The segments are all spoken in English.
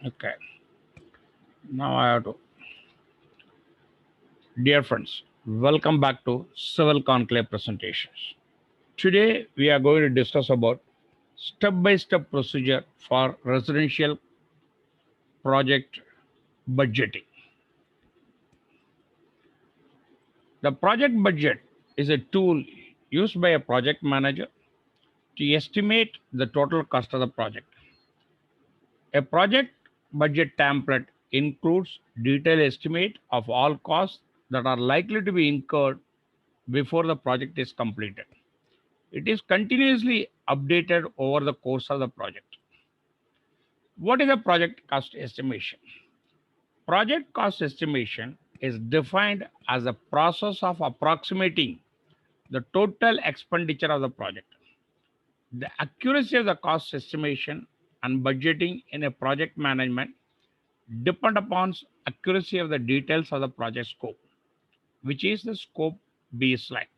Okay, now I have to. Dear friends, welcome back to Civil Conclave presentations. Today we are going to discuss about step-by-step procedure for residential project budgeting. The project budget is a tool used by a project manager to estimate the total cost of the project. A project budget template includes detailed estimate of all costs that are likely to be incurred before the project is completed. It is continuously updated over the course of the project. What is a project cost estimation? Project cost estimation is defined as a process of approximating the total expenditure of the project. The accuracy of the cost estimation and budgeting in a project management depend upon accuracy of the details of the project scope, which is the scope baseline.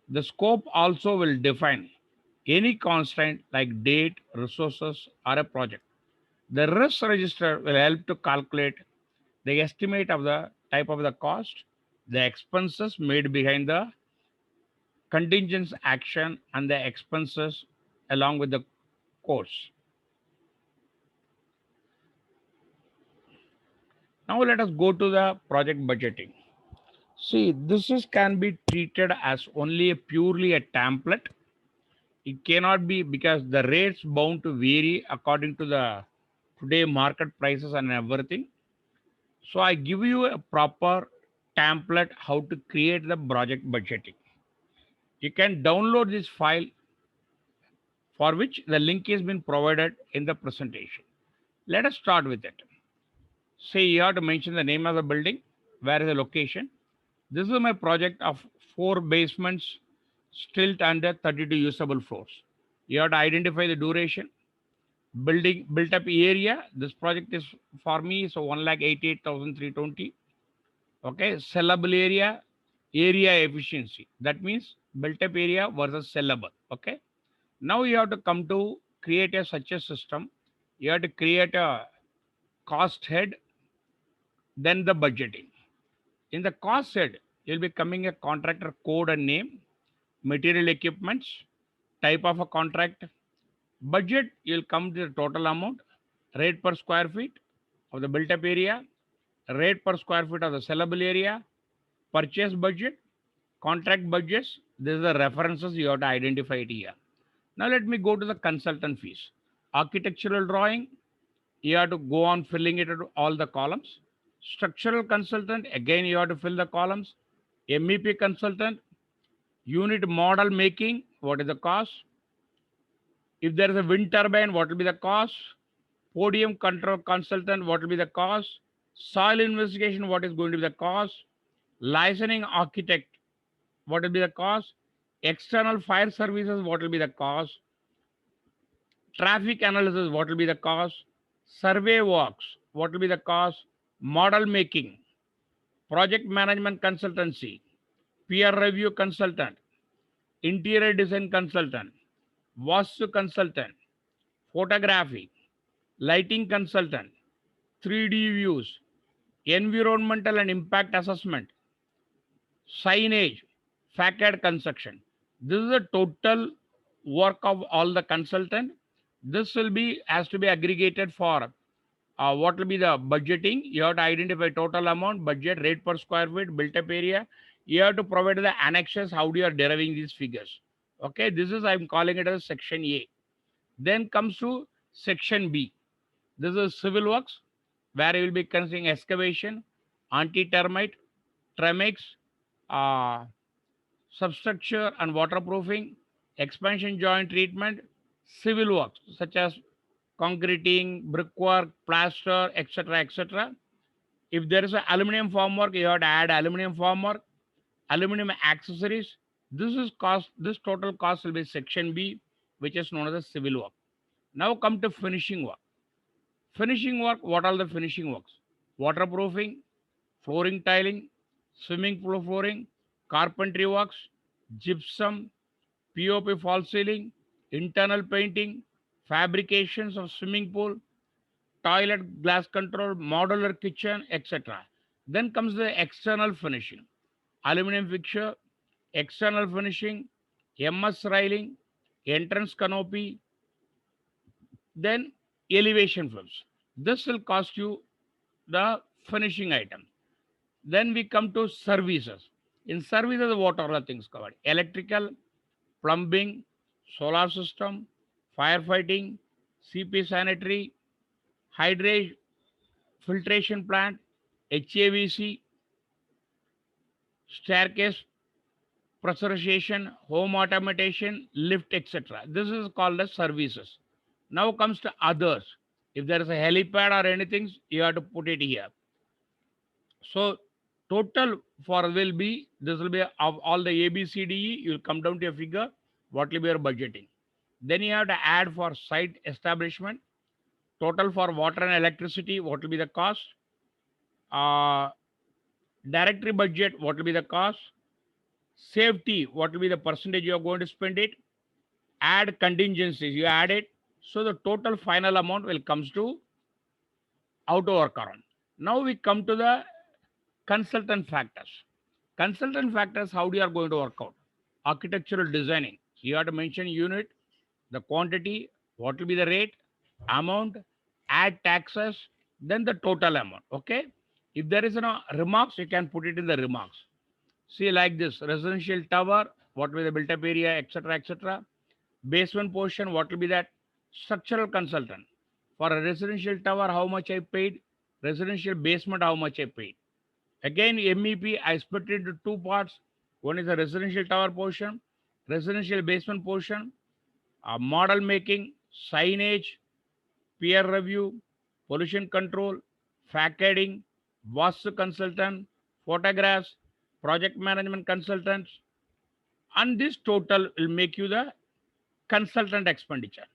The scope also will define any constraint like date, resources, or a project. The risk register will help to calculate the estimate of the type of the cost, the expenses made behind the contingent action, and the expenses along with the course. Now let us go to the project budgeting. See, can be treated as only a purely a template. It cannot be because the rates bound to vary according to the today market prices and everything. So I give you a proper template how to create the project budgeting. You can download this file for which the link has been provided in the presentation. Let us start with it. Say you have to mention the name of the building, where is the location. This is my project of 4 basements, stilt under 32 usable floors. You have to identify the duration, building built up area. This project is for me so 1,88,320. Okay, sellable area efficiency. That means built up area versus sellable. Okay, now you have to come to create a such a system. You have to create a cost head, then the budgeting. In the cost head, you'll be coming a contractor code and name, material equipments, type of a contract, budget. You'll come to the total amount, rate per square feet of the built up area, rate per square feet of the sellable area, purchase budget, contract budgets. These are the references you have to identify it here. Now let me go to the consultant fees. Architectural drawing, you have to go on filling it into all the columns. Structural consultant, again you have to fill the columns. MEP consultant, unit model making, what is the cost? If there is a wind turbine, what will be the cost? Podium control consultant, what will be the cost? Soil investigation, what is going to be the cost? Licensing architect, what will be the cost? External fire services, what will be the cost? Traffic analysis, what will be the cost? Survey works, what will be the cost? Model making, project management consultancy, peer review consultant, interior design consultant, Vastu consultant, photography, lighting consultant, 3D views, environmental and impact assessment, signage, facade construction. This is the total work of all the consultant. This will be has to be aggregated for what will be the budgeting. You have to identify total amount, budget, rate per square feet, built up area. You have to provide the annexes how you are deriving these figures. Okay, this is I'm calling it as section A. Then comes to section B. This is civil works, where you will be considering excavation, anti-termite, Tremex, uh, substructure and waterproofing, expansion joint treatment, civil works such as concreting, brickwork, plaster, etc., etc. If there is an aluminum formwork, you have to add aluminum formwork, aluminum accessories. This is cost. This total cost will be section B, which is known as the civil work. Now come to finishing work. Finishing work, what are the finishing works? Waterproofing, flooring tiling, swimming pool flooring, carpentry works, gypsum, POP false ceiling, internal painting, fabrications of swimming pool, toilet glass control, modular kitchen, etc. Then comes the external finishing, aluminum fixture, external finishing, MS railing, entrance canopy, then elevation films. This will cost you the finishing item. Then we come to services. In services, what are the things covered? Electrical, plumbing, solar system, firefighting, CP sanitary, hydration, filtration plant, HAVC, staircase, pressurization, home automation, lift, etc. This is called as services. Now comes to others. If there is a helipad or anything, you have to put it here. So total for will be, this will be of all the A, B, C, D, E, you will come down to a figure, what will be your budgeting. Then you have to add for site establishment, total for water and electricity, what will be the cost, uh, directory budget, what will be the cost, safety, what will be the percentage you are going to spend it, add contingencies, you add it. So the total final amount will comes to auto work around. Now we come to the consultant factors. Consultant factors, how you are going to work out? Architectural designing. You have to mention unit, the quantity, what will be the rate, amount, add taxes, then the total amount. Okay. If there is no remarks, you can put it in the remarks. See, like this residential tower, what will be the built up area, etc. etc. Basement portion, what will be that? Structural consultant. For a residential tower, how much I paid? Residential basement, how much I paid? Again, MEP, I split it into two parts. One is the residential tower portion, residential basement portion, model making, signage, peer review, pollution control, facading, Vastu consultant, photographs, project management consultants, and this total will make you the consultant expenditure.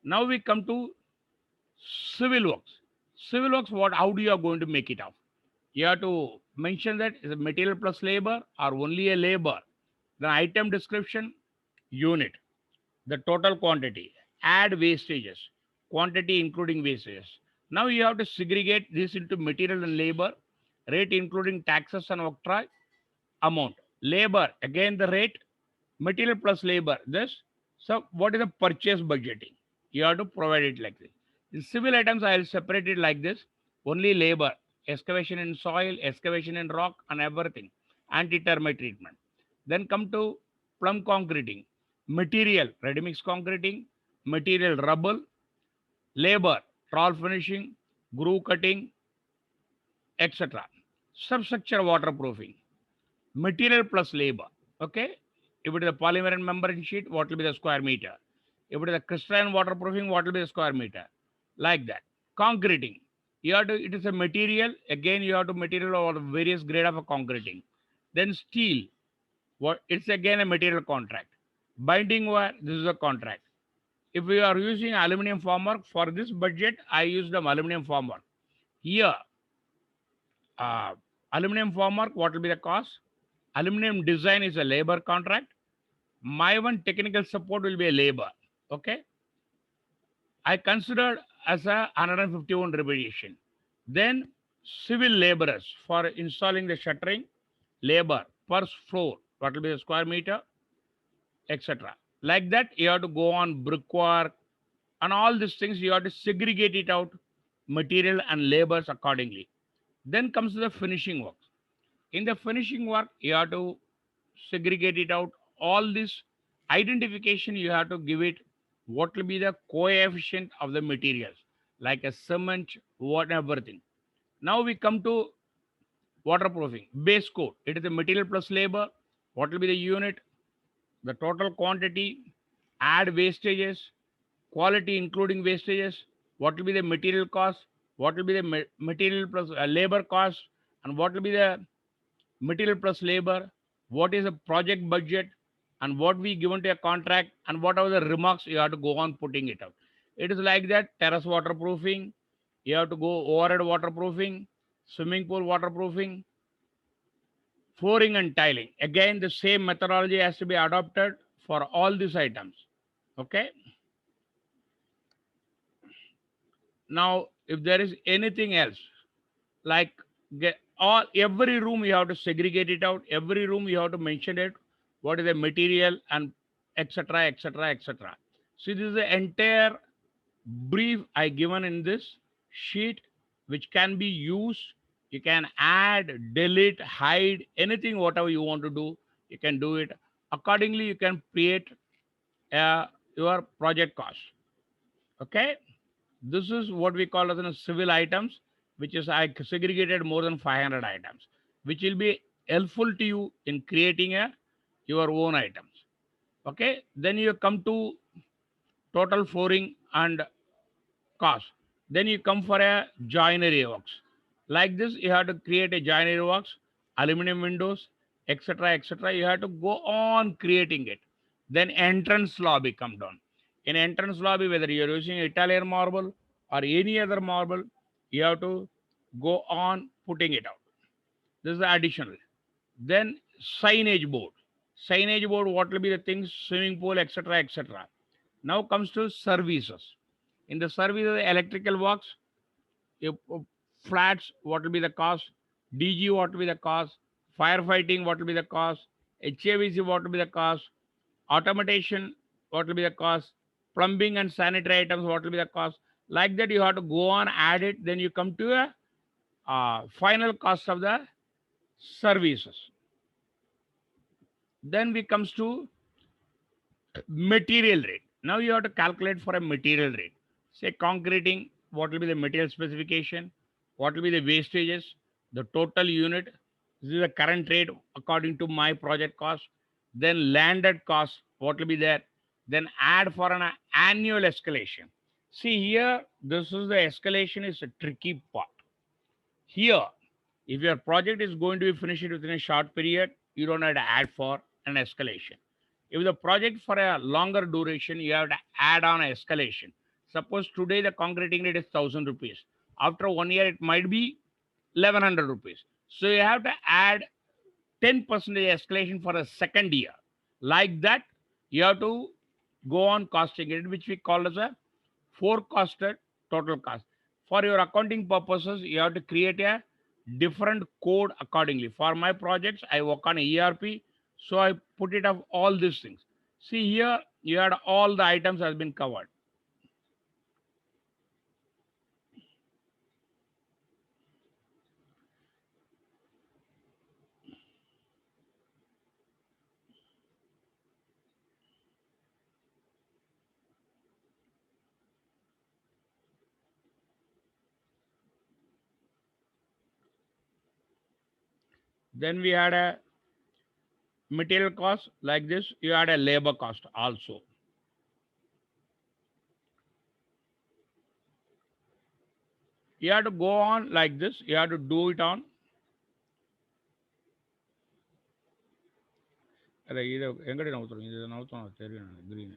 Now we come to civil works. Civil works, what? How do you are going to make it out? You have to mention that is a material plus labor or only a labor. Then item description, unit, the total quantity, add wastages, quantity including wastages. Now you have to segregate this into material and labor, rate including taxes and octroi, amount. Labor, again the rate, material plus labor, this. So what is the purchase budgeting? You have to provide it like this. In civil items, I will separate it like this. Only labor, excavation in soil, excavation in rock, and everything. Anti-termite treatment. Then come to plumb concreting. Material, ready-mix concreting. Material, rubble. Labor, trowel finishing, groove cutting, etc. Substructure waterproofing. Material plus labor. Okay. If it is a polymer and membrane sheet, what will be the square meter? If it is a crystalline waterproofing, what will be the square meter? Like that. Concreting. You have to, it is a material. Again, you have to material or various grade of a concreting. Then steel. What it's again a material contract. Binding wire, this is a contract. If we are using aluminum formwork for this budget, I use the aluminum formwork. Here, uh, aluminum formwork, what will be the cost? Aluminum design is a labor contract. My one technical support will be a labor. Okay. I considered as a 151 reputation. Then civil laborers for installing the shuttering, labor per floor, what will be the square meter, etc. Like that, you have to go on brickwork and all these things. You have to segregate it out, material and labors accordingly. Then comes the finishing work. In the finishing work, you have to segregate it out. All this identification, you have to give it what will be the coefficient of the materials, like a cement, what everything. Now we come to waterproofing. Base coat. It is the material plus labor. What will be the unit? The total quantity, add wastages, quality including wastages, what will be the material cost, what will be the material plus labor cost, and what will be the material plus labor, what is the project budget, and what we given to a contract, and what are the remarks you have to go on putting it out. It is like that. Terrace waterproofing, you have to go overhead waterproofing, swimming pool waterproofing, flooring and tiling. Again, the same methodology has to be adopted for all these items. Okay. Now if there is anything else, like get all every room you have to segregate it out. Every room you have to mention it, what is the material and etc. etc. etc. See, this is the entire brief I given in this sheet, which can be used. You can add, delete, hide anything, whatever you want to do. You can do it accordingly. You can create your project cost. Okay, this is what we call as civil items, which is I segregated more than 500 items, which will be helpful to you in creating your own items. Okay, then you come to total flooring and cost. Then you come for a joinery works. Like this, you have to create a joinery works, aluminum windows, etc. etc. You have to go on creating it. Then entrance lobby come down. In entrance lobby, whether you're using Italian marble or any other marble, you have to go on putting it out. This is the additional. Then signage board. Signage board, what will be the things, swimming pool, etc. etc. Now comes to services. In the services, electrical works, flats, what will be the cost? DG, what will be the cost? Firefighting, what will be the cost? HAVC, what will be the cost? Automation, what will be the cost? Plumbing and sanitary items, what will be the cost? Like that, you have to go on, add it, then you come to a final cost of the services. Then we comes to material rate. Now you have to calculate for a material rate. Say concreting, what will be the material specification, what will be the wastages, the total unit. This is the current rate according to my project cost. Then landed cost, what will be there. Then add for an annual escalation. See here, this is the escalation is a tricky part. Here, if your project is going to be finished within a short period, you don't have to add for an escalation. If the project for a longer duration, you have to add on an escalation. Suppose today the concreting rate is 1,000 rupees. After 1 year, it might be 1,100 rupees. So you have to add 10% escalation for a second year. Like that, you have to go on costing it, which we call as a forecasted total cost. For your accounting purposes, you have to create a different code accordingly. For my projects, I work on ERP, so I put it up all these things. See here, you had all the items has been covered. Then we had a material cost like this. You had a labor cost also. You have to go on like this. You have to do it on. ಅದೇ ಇದು ಹೆಂಗಡಿ ನವ್ತಾರೆ ಇದು ನವ್ತಾನ ತೆರಿ green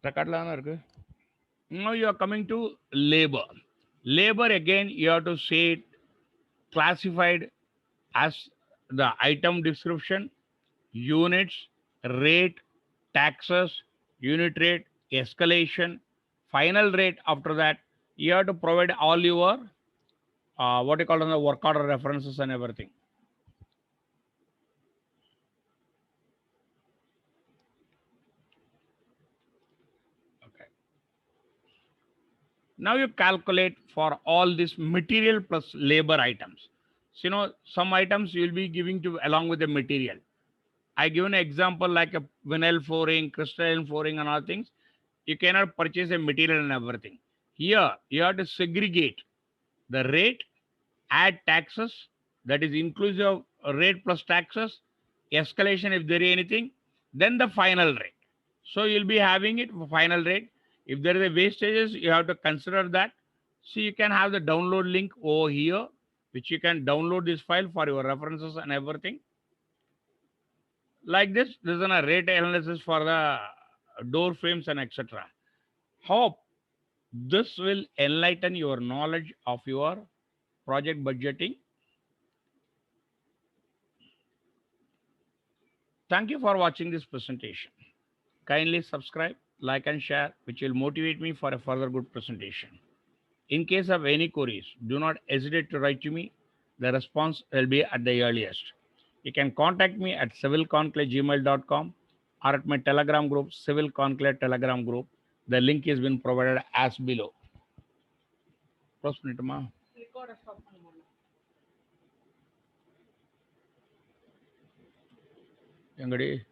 ரெக்கார்ட்லாம் இருக்கு. Now you are coming to labor. Labor again, you have to say it classified as the item description, units, rate, taxes, unit rate, escalation, final rate. After that, you have to provide all your what you call the work order references and everything. Okay. Now you calculate for all this material plus labor items. So, some items you will be giving to along with the material. I give an example like a vinyl flooring, crystalline flooring, and all things. You cannot purchase a material and everything. Here, you have to segregate the rate, add taxes, that is inclusive rate plus taxes, escalation if there is anything, then the final rate. So you'll be having it for final rate. If there is a wastages, you have to consider that. So you can have the download link over here, which you can download this file for your references and everything. Like this is a rate analysis for the door frames and etc. Hope this will enlighten your knowledge of your project budgeting. Thank you for watching this presentation. Kindly subscribe, like and share, which will motivate me for a further good presentation. In case of any queries, do not hesitate to write to me. The response will be at the earliest. You can contact me at civilconclave@gmail.com or at my Telegram group, Civil Conclave Telegram group. The link has been provided as below. Close பண்ணிட்டுமா? எங்கடி